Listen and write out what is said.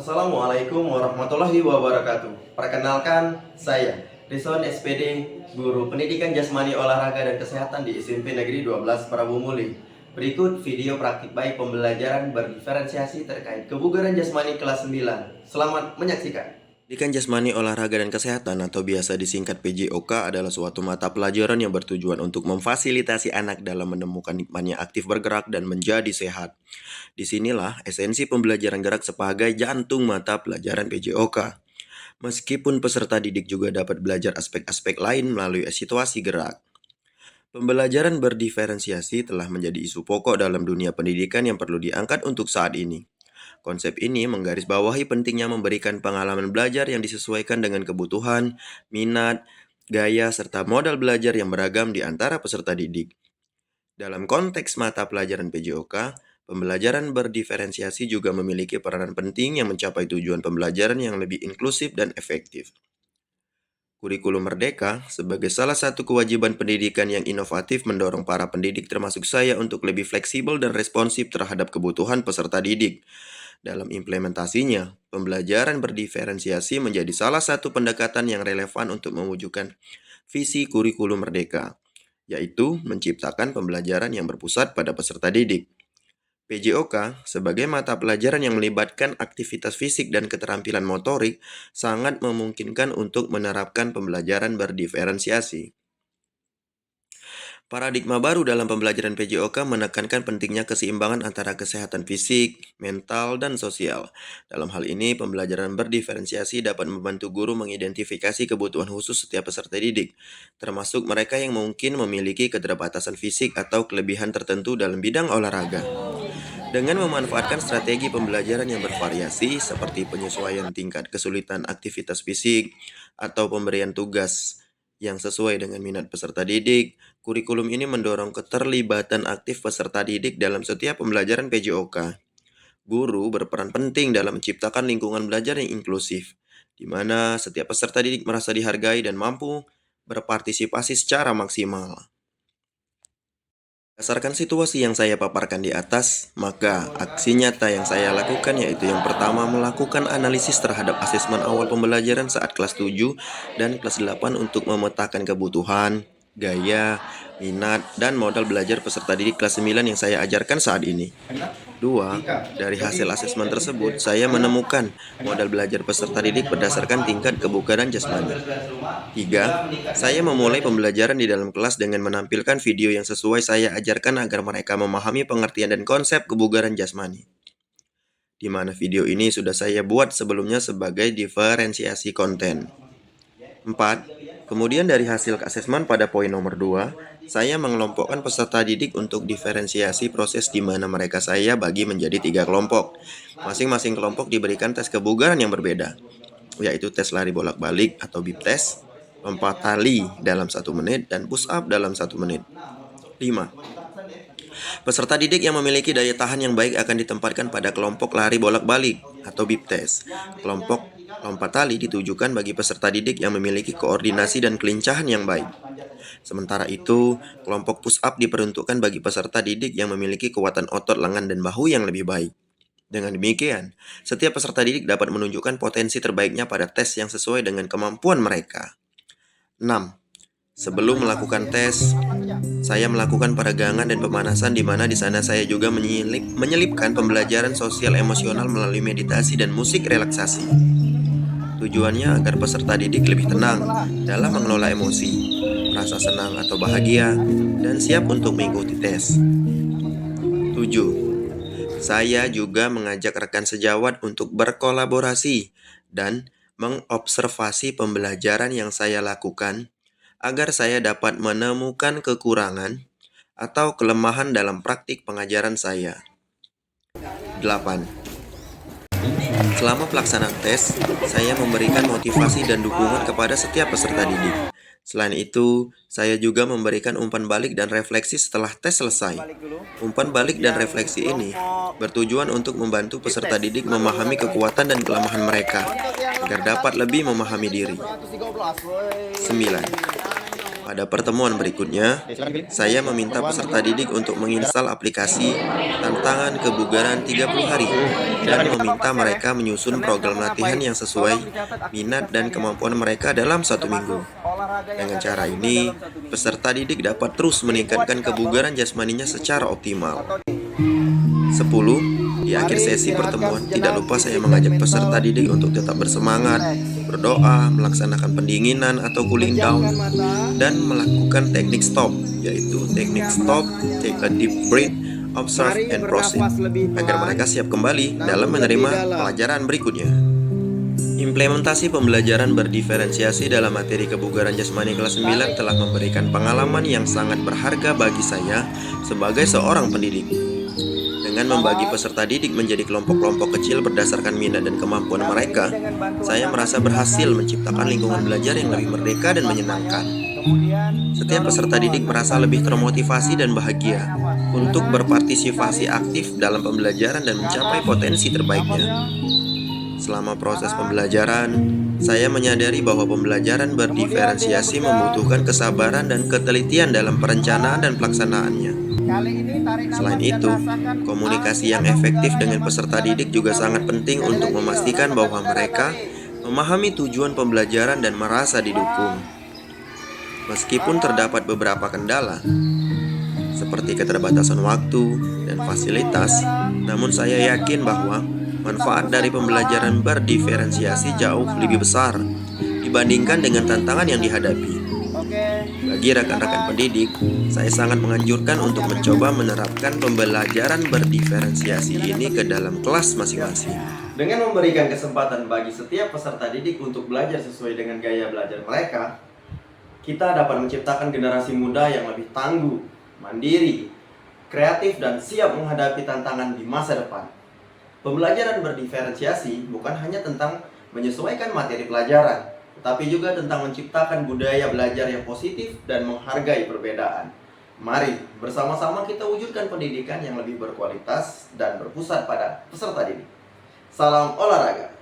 Assalamualaikum warahmatullahi wabarakatuh. Perkenalkan, saya Rison SPD, Guru Pendidikan Jasmani Olahraga dan Kesehatan di SMP Negeri 12 Prabu Muli. Berikut video praktik baik pembelajaran berdiferensiasi terkait kebugaran jasmani kelas 9. Selamat menyaksikan. Pendidikan Jasmani Olahraga dan Kesehatan atau biasa disingkat PJOK adalah suatu mata pelajaran yang bertujuan untuk memfasilitasi anak dalam menemukan nikmatnya aktif bergerak dan menjadi sehat. Disinilah esensi pembelajaran gerak sebagai jantung mata pelajaran PJOK. Meskipun peserta didik juga dapat belajar aspek-aspek lain melalui situasi gerak. Pembelajaran berdiferensiasi telah menjadi isu pokok dalam dunia pendidikan yang perlu diangkat untuk saat ini. Konsep ini menggarisbawahi pentingnya memberikan pengalaman belajar yang disesuaikan dengan kebutuhan, minat, gaya, serta modal belajar yang beragam di antara peserta didik. Dalam konteks mata pelajaran PJOK, pembelajaran berdiferensiasi juga memiliki peranan penting yang mencapai tujuan pembelajaran yang lebih inklusif dan efektif. Kurikulum Merdeka sebagai salah satu kewajiban pendidikan yang inovatif mendorong para pendidik termasuk saya untuk lebih fleksibel dan responsif terhadap kebutuhan peserta didik. Dalam implementasinya, pembelajaran berdiferensiasi menjadi salah satu pendekatan yang relevan untuk mewujudkan visi kurikulum Merdeka, yaitu menciptakan pembelajaran yang berpusat pada peserta didik. PJOK sebagai mata pelajaran yang melibatkan aktivitas fisik dan keterampilan motorik sangat memungkinkan untuk menerapkan pembelajaran berdiferensiasi. Paradigma baru dalam pembelajaran PJOK menekankan pentingnya keseimbangan antara kesehatan fisik, mental, dan sosial. Dalam hal ini, pembelajaran berdiferensiasi dapat membantu guru mengidentifikasi kebutuhan khusus setiap peserta didik, termasuk mereka yang mungkin memiliki keterbatasan fisik atau kelebihan tertentu dalam bidang olahraga. Dengan memanfaatkan strategi pembelajaran yang bervariasi seperti penyesuaian tingkat kesulitan aktivitas fisik atau pemberian tugas yang sesuai dengan minat peserta didik, kurikulum ini mendorong keterlibatan aktif peserta didik dalam setiap pembelajaran PJOK. Guru berperan penting dalam menciptakan lingkungan belajar yang inklusif, di mana setiap peserta didik merasa dihargai dan mampu berpartisipasi secara maksimal. Berdasarkan situasi yang saya paparkan di atas, maka aksi nyata yang saya lakukan yaitu yang pertama melakukan analisis terhadap asesmen awal pembelajaran saat kelas 7 dan kelas 8 untuk memetakan kebutuhan, gaya, minat, dan modal belajar peserta didik kelas 9 yang saya ajarkan saat ini. 2. Dari hasil asesmen tersebut, saya menemukan modal belajar peserta didik berdasarkan tingkat kebugaran jasmani. 3. Saya memulai pembelajaran di dalam kelas dengan menampilkan video yang sesuai saya ajarkan agar mereka memahami pengertian dan konsep kebugaran jasmani. Di mana video ini sudah saya buat sebelumnya sebagai diferensiasi konten. 4. Kemudian dari hasil asesmen pada poin nomor 2, saya mengelompokkan peserta didik untuk diferensiasi proses di mana mereka saya bagi menjadi 3 kelompok. Masing-masing kelompok diberikan tes kebugaran yang berbeda, yaitu tes lari bolak-balik atau bip test, lompat tali dalam 1 menit, dan push up dalam 1 menit. 5. Peserta didik yang memiliki daya tahan yang baik akan ditempatkan pada kelompok lari bolak-balik atau bip test. Kelompok lompat tali ditujukan bagi peserta didik yang memiliki koordinasi dan kelincahan yang baik. Sementara itu, kelompok push up diperuntukkan bagi peserta didik yang memiliki kekuatan otot lengan dan bahu yang lebih baik. Dengan demikian, setiap peserta didik dapat menunjukkan potensi terbaiknya pada tes yang sesuai dengan kemampuan mereka. 6. Sebelum melakukan tes, saya melakukan peregangan dan pemanasan di mana di sana saya juga menyelipkan pembelajaran sosial emosional melalui meditasi dan musik relaksasi. Tujuannya agar peserta didik lebih tenang dalam mengelola emosi, merasa senang atau bahagia, dan siap untuk mengikuti tes. 7. Saya juga mengajak rekan sejawat untuk berkolaborasi dan mengobservasi pembelajaran yang saya lakukan agar saya dapat menemukan kekurangan atau kelemahan dalam praktik pengajaran saya. 8. Selama pelaksanaan tes, saya memberikan motivasi dan dukungan kepada setiap peserta didik. Selain itu, saya juga memberikan umpan balik dan refleksi setelah tes selesai. Umpan balik dan refleksi ini bertujuan untuk membantu peserta didik memahami kekuatan dan kelemahan mereka, agar dapat lebih memahami diri. 9. Pada pertemuan berikutnya, saya meminta peserta didik untuk menginstal aplikasi Tantangan Kebugaran 30 Hari dan meminta mereka menyusun program latihan yang sesuai minat dan kemampuan mereka dalam 1 minggu. Dengan cara ini, peserta didik dapat terus meningkatkan kebugaran jasmaninya secara optimal. 10. Di akhir sesi pertemuan, tidak lupa saya mengajak peserta didik untuk tetap bersemangat, berdoa, melaksanakan pendinginan atau cooling down, dan melakukan teknik stop, yaitu teknik stop, take a deep breath, observe, and proceed, agar mereka siap kembali dalam menerima pelajaran berikutnya. Implementasi pembelajaran berdiferensiasi dalam materi kebugaran jasmani kelas 9 telah memberikan pengalaman yang sangat berharga bagi saya sebagai seorang pendidik. Dengan membagi peserta didik menjadi kelompok-kelompok kecil berdasarkan minat dan kemampuan mereka, saya merasa berhasil menciptakan lingkungan belajar yang lebih merdeka dan menyenangkan. Setiap peserta didik merasa lebih termotivasi dan bahagia untuk berpartisipasi aktif dalam pembelajaran dan mencapai potensi terbaiknya. Selama proses pembelajaran, saya menyadari bahwa pembelajaran berdiferensiasi membutuhkan kesabaran dan ketelitian dalam perencanaan dan pelaksanaannya. Selain itu, komunikasi yang efektif dengan peserta didik juga sangat penting untuk memastikan bahwa mereka memahami tujuan pembelajaran dan merasa didukung. Meskipun terdapat beberapa kendala, seperti keterbatasan waktu dan fasilitas, namun saya yakin bahwa manfaat dari pembelajaran berdiferensiasi jauh lebih besar dibandingkan dengan tantangan yang dihadapi. Bagi rekan-rekan pendidik, saya sangat menganjurkan untuk mencoba menerapkan pembelajaran berdiferensiasi ini ke dalam kelas masing-masing. Dengan memberikan kesempatan bagi setiap peserta didik untuk belajar sesuai dengan gaya belajar mereka, kita dapat menciptakan generasi muda yang lebih tangguh, mandiri, kreatif, dan siap menghadapi tantangan di masa depan. Pembelajaran berdiferensiasi bukan hanya tentang menyesuaikan materi pelajaran, tetapi juga tentang menciptakan budaya belajar yang positif dan menghargai perbedaan. Mari bersama-sama kita wujudkan pendidikan yang lebih berkualitas dan berpusat pada peserta didik. Salam olahraga.